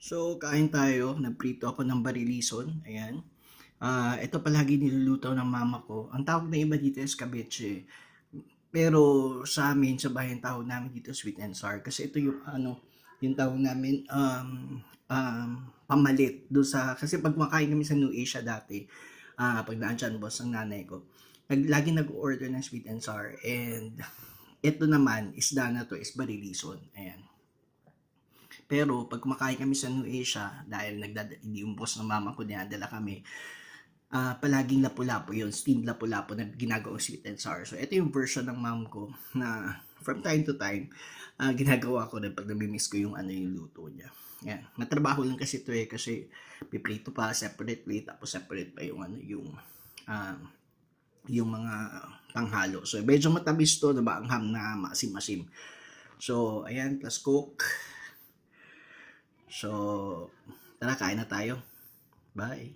So, kain tayo. Nagprito ako ng barilison. Ayan. Ito palagi niluluto ng mama ko. Ang tawag na iba dito is cabeche. Pero sa amin, sa bahay, ang tawag namin dito sweet and sour. Kasi ito yung yung tawag namin pamalit do sa kasi pag makain kami sa New Asia dati, pag naandyan boss ang nanay ko, lagi nag-order ng sweet and sour, and ito naman isda na to is barilison. Ayan. Pero pag kumakain kami sa New Asia, dahil yung boss ng mama ko dinadala kami, palaging lapu-lapu yun, steamed lapu-lapu na ginagawang sweet and sour. So, ito yung version ng mom ko na from time to time, ginagawa ko na pag namimiss ko yung yung luto niya. Yan. Matrabaho lang kasi ito kasi piprito pa, separate plate, tapos separate pa yung ah, yung mga panghalo. So, medyo matamis to, diba? Ang ham na masim-masim. So, ayan, plus coke. So, tara, kain na tayo. Bye.